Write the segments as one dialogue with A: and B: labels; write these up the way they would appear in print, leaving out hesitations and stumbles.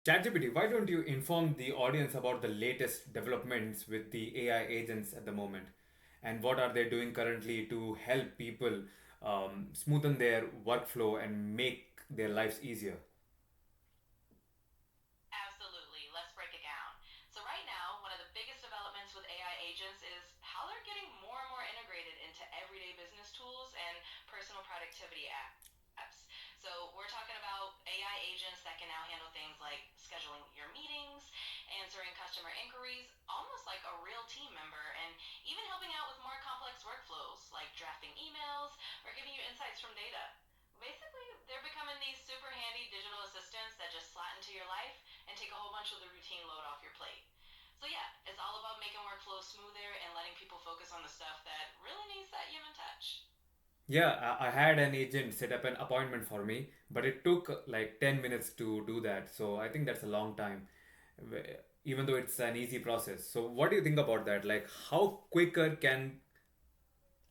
A: ChatGPT, why don't you inform the audience about the latest developments with the AI agents at the moment? And what are they doing currently to help people smoothen their workflow and make their lives easier?
B: Absolutely. Let's break it down. So, right now, one of the biggest developments with AI agents is how they're getting more and more integrated into everyday business tools and personal productivity apps. So, we're talking about AI agents that can now handle things like scheduling your meetings, answering customer inquiries, almost like a real team member, and even helping out with more complex workflows like drafting emails or giving you insights from data. Basically, they're becoming these super handy digital assistants that just slot into your life and take a whole bunch of the routine load off your plate. So, yeah, it's all about making workflows smoother and letting people focus on the stuff that really needs that human touch.
A: Yeah, I had an agent set up an appointment for me, but it took like 10 minutes to do that. So I think that's a long time, even though it's an easy process. So, what do you think about that? Like, how quicker can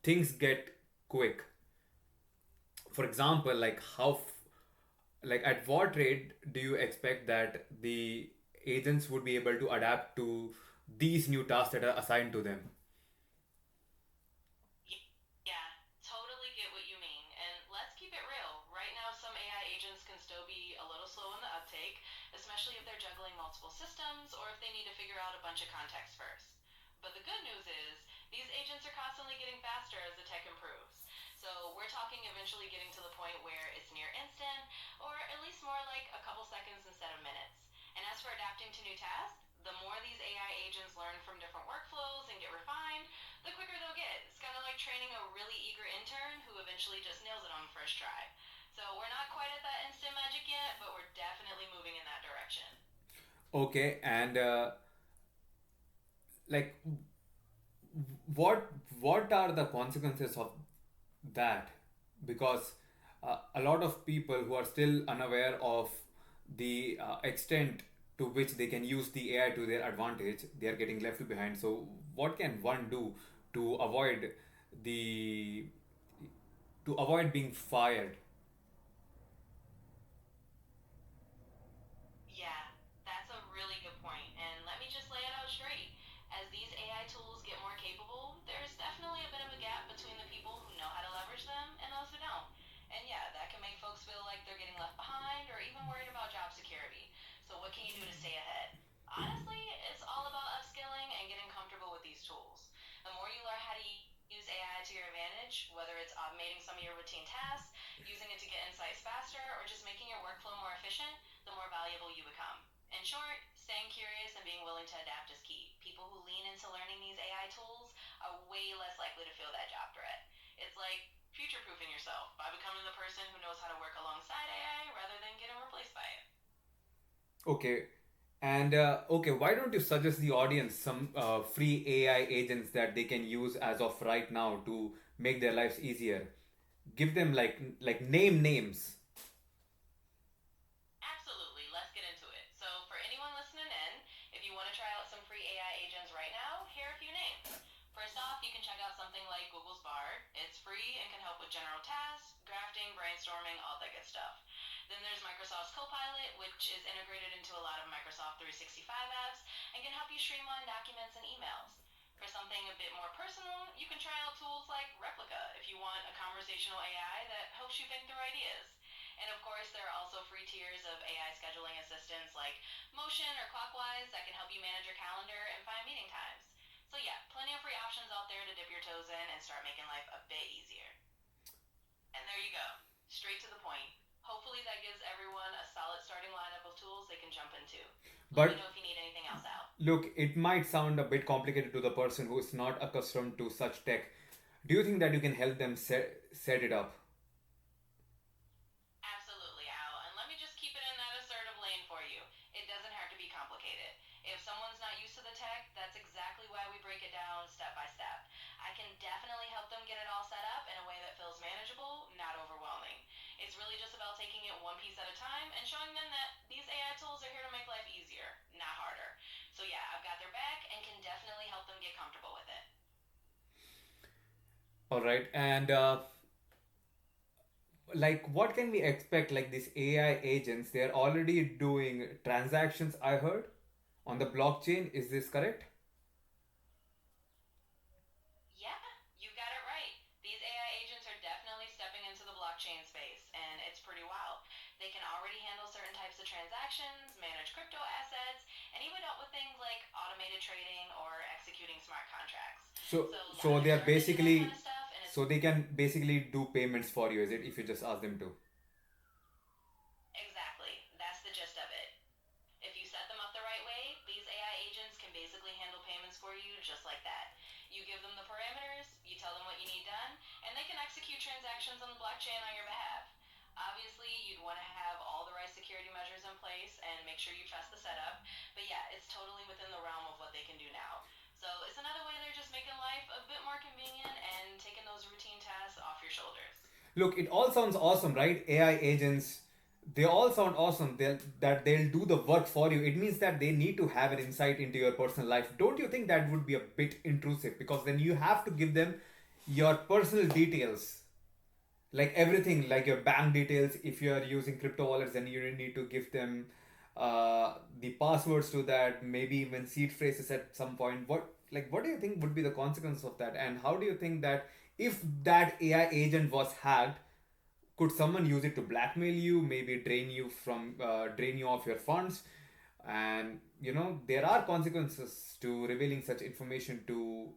A: things get quick? For example, like like at what rate do you expect that the agents would be able to adapt to these new tasks that are assigned to them?
B: Yeah, totally get what you mean. And let's keep it real. Right now, some AI agents can still be a little slow in the uptake, especially if they're juggling multiple systems or if they need to figure out a bunch of context first. But the good news is, these agents are constantly getting faster as the tech improves. So we're talking eventually getting to the point where it's near instant, or at least more like a couple seconds instead of minutes. And as for adapting to new tasks, the more these AI agents learn from different workflows and get refined, the quicker they'll get. It's kind of like training a really eager intern who eventually just nails it on the first try. So we're not quite at that instant magic yet, but we're definitely moving in that direction.
A: Okay, and like what what are the consequences of that? Because a lot of people who are still unaware of the extent to which they can use the AI to their advantage, they are getting left behind. So what can one do to the avoid being fired?
B: Yeah, that's a really good point. And let me just lay it out straight. As these AI tools get more capable, there's definitely a bit of a gap between the people who know how to leverage them and those who don't. And yeah, that can make folks feel like they're getting left behind or even worried about job security. So, what can you do to stay ahead? Honestly, it's all about upskilling and getting comfortable with these tools. The more you learn how to use AI to your advantage, whether it's automating some of your routine tasks, using it to get insights faster, or just making your workflow more efficient, the more valuable you become. In short, staying curious and being willing to adapt is key. People who lean into learning these AI tools are way less likely to feel that job threat. It's like future proofing yourself by becoming the person who knows how to work alongside AI rather than getting replaced by it.
A: Okay. And okay, why don't you suggest the audience some free AI agents that they can use as of right now to make their lives easier? Give them like name names.
B: Absolutely. Let's get into it. So, for anyone listening in, if you want to try out some free AI agents right now, here are a few names. First off, you can check out something like Google's Bard. It's free and can help with general tasks, drafting, brainstorming, all that good stuff. Then there's Microsoft's Copilot, which is integrated into a lot of Microsoft 365 apps and can help you streamline documents and emails. For something a bit more personal, you can try out tools like Replica if you want a conversational AI that helps you think through ideas. And of course, there are also free tiers of AI scheduling assistants like Motion or Clockwise that can help you manage your calendar and find meeting times. So, yeah, plenty of free options out there to dip your toes in and start making life a bit easier. And there you go, straight to the point. Hopefully, that gives everyone a solid starting lineup of tools they can jump into. Let me
A: But
B: know if you need anything else out.
A: look, it might sound a bit complicated to the person who is not accustomed to such tech. Do you think that you can help them set it up?
B: Absolutely, Al. And let me just keep it in that assertive lane for you. It doesn't have to be complicated. If someone's not used to the tech, that's exactly why we break it down step by step. I can definitely help them get it all set up in a way that feels manageable, not overwhelming. It's really just about taking it one piece at a time and showing them that these AI tools are here to make life easier, not harder. So, yeah, I've got their back and can definitely help them get comfortable with it.
A: All right. And like what can we expect? Like these AI agents, they are already doing transactions. I heard on the blockchain. Is this correct?
B: Yeah, you got it right. These AI agents are definitely stepping into the blockchain space, and it's pretty wild. They can already handle certain types of transactions, manage crypto assets, and even help with things like automated trading or executing smart contracts.
A: So
B: So, yeah,
A: so
B: they're
A: they are
B: starting to do that kind
A: basically
B: of stuff, and it's
A: so they can basically do payments for you. Is it if you just ask them to?
B: exactly that's the gist of it. If you set them up the right way, these AI agents can basically handle payments for you just like that. You give them the parameters, you tell them what you need done, and they can execute transactions on the blockchain on your behalf. Obviously, you'd want to have all the right security measures in place and make sure you trust the setup, but yeah, it's totally within the realm of what they can do now. So it's another way they're just making life a bit more convenient and taking those routine tasks off your shoulders.
A: Look, it all sounds awesome, right? AI agents, they all sound awesome. That they'll do the work for you. It means that they need to have an insight into your personal life. Don't you think that would be a bit intrusive? Because then you have to give them your personal details, like everything, like your bank details. If you are using crypto wallets, then you need to give them the passwords to that, maybe even seed phrases at some point. What do you think would be the consequence of that, and how do you think that if that AI agent was hacked, could someone use it to blackmail you, maybe drain you of your funds? And there are consequences to revealing such information to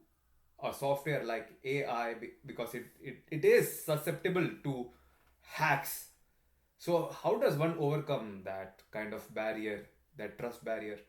A: a software like AI, because it is susceptible to hacks. So how does one overcome that kind of barrier, that trust barrier?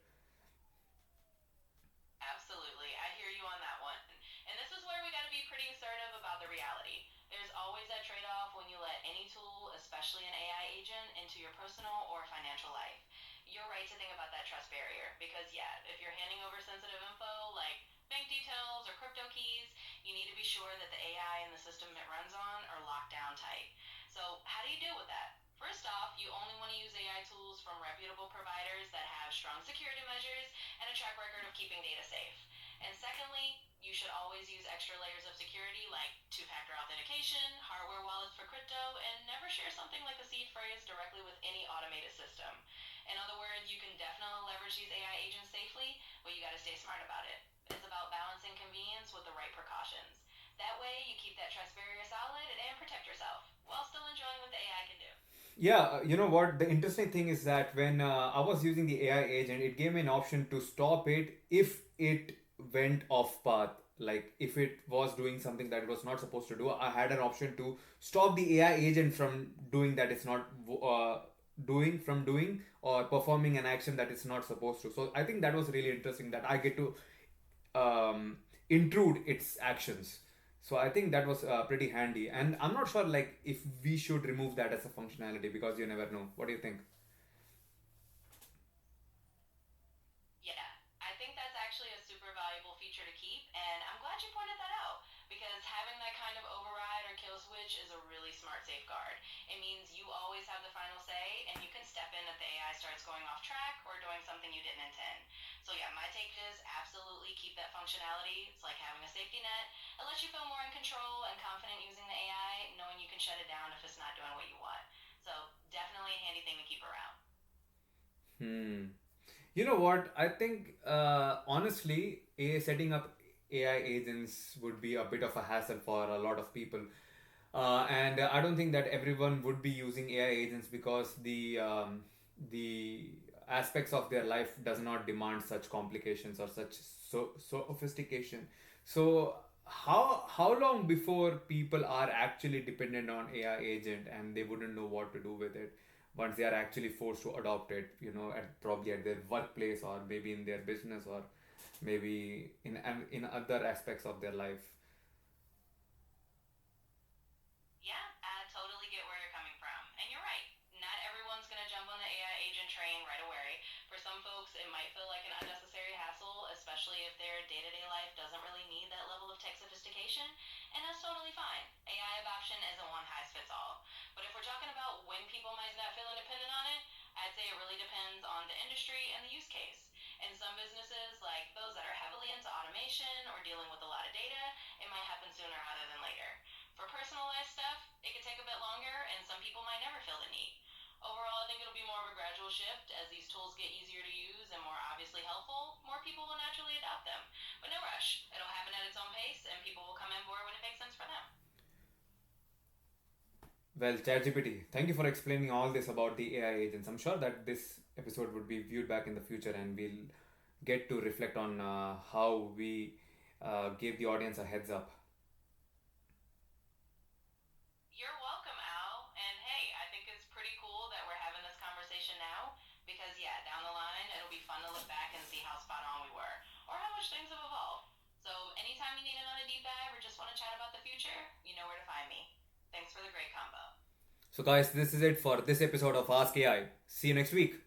B: Absolutely. I hear you on that one. And this is where we got to be pretty assertive about the reality. There's always that trade off when you let any tool, especially an AI agent, into your personal or financial life. You're right to think about that trust barrier because, yeah, if you're handing over sensitive info like bank details or crypto keys, you need to be sure that the AI and the system it runs on are locked down tight. So, how do you deal with that? First off, you only want to use AI tools from reputable providers that have strong security measures and a track record of keeping data safe. And secondly, you should always use extra layers of security like two factor authentication, hardware wallets for crypto, and never share something like a seed phrase directly with any automated system. In other words, you can definitely leverage these AI agents safely, but you got to stay smart about it. It's about balancing convenience with the right precautions. That way, you keep that trust barrier solid and protect yourself while still enjoying what the AI can do.
A: Yeah, you know what? The interesting thing is that when I was using the AI agent, it gave me an option to stop it if it went off path. Like if it was doing something that it was not supposed to do, I had an option to stop the AI agent from doing that it's not doing or performing an action that it's not supposed to. So I think that was really interesting that I get to um, intrude its actions. So I think that was pretty handy, and I'm not sure like if we should remove that as a functionality, because you never know. What do you think?
B: Yeah, I think that's actually a super valuable feature to keep, and I'm glad you pointed that out because having that kind of override or kill switch is a really smart safeguard. It means you always have the final say, and you can step in if the AI starts going off track or doing something you didn't intend. So, yeah, my take is absolutely keep that functionality. It's like having a safety net. It lets you feel more in control and confident using the AI, knowing you can shut it down if it's not doing what you want. So, definitely a handy thing to keep around.
A: Hmm. You know what? I think honestly, setting up AI agents would be a bit of a hassle for a lot of people, and I don't think that everyone would be using AI agents because the aspects of their life does not demand such complications or such sophistication. So how long before people are actually dependent on AI agent and they wouldn't know what to do with it once they are actually forced to adopt it, at probably at their workplace or maybe in their business or maybe in other aspects of their life.
B: Yeah, I totally get where you're coming from. And you're right. Not everyone's going to jump on the AI agent train right away. For some folks, it might feel like an unnecessary hassle, especially if their day to day life doesn't really need that level of tech sophistication. And that's totally fine. AI adoption isn't one size fits all. But if we're talking about when people might not feel independent on it, I'd say it really depends on the industry and the use case. In some businesses, like those that are heavily into automation or dealing with a lot of data, it might happen sooner rather than later. For personalized stuff, it could take a bit longer, and some people might never feel the need. Overall, I think it'll be more of a gradual shift. As these tools get easier to use and more obviously helpful, more people will naturally adopt them. But no rush. It'll happen at its own pace, and people will come on board when it makes sense for them.
A: Well, ChatGPT, thank you for explaining all this about the AI agents. I'm sure that this episode would be viewed back in the future and we'll get to reflect on how we gave the audience a heads up.
B: You're welcome, Al. And hey, I think it's pretty cool that we're having this conversation now because, yeah, down the line, it'll be fun to look back and see how spot on we were or how much things have evolved. So, anytime you need another deep dive or just want to chat about the future, you know where to find me. Thanks for the great combo.
A: So, guys, this is it for this episode of Ask AI. See you next week.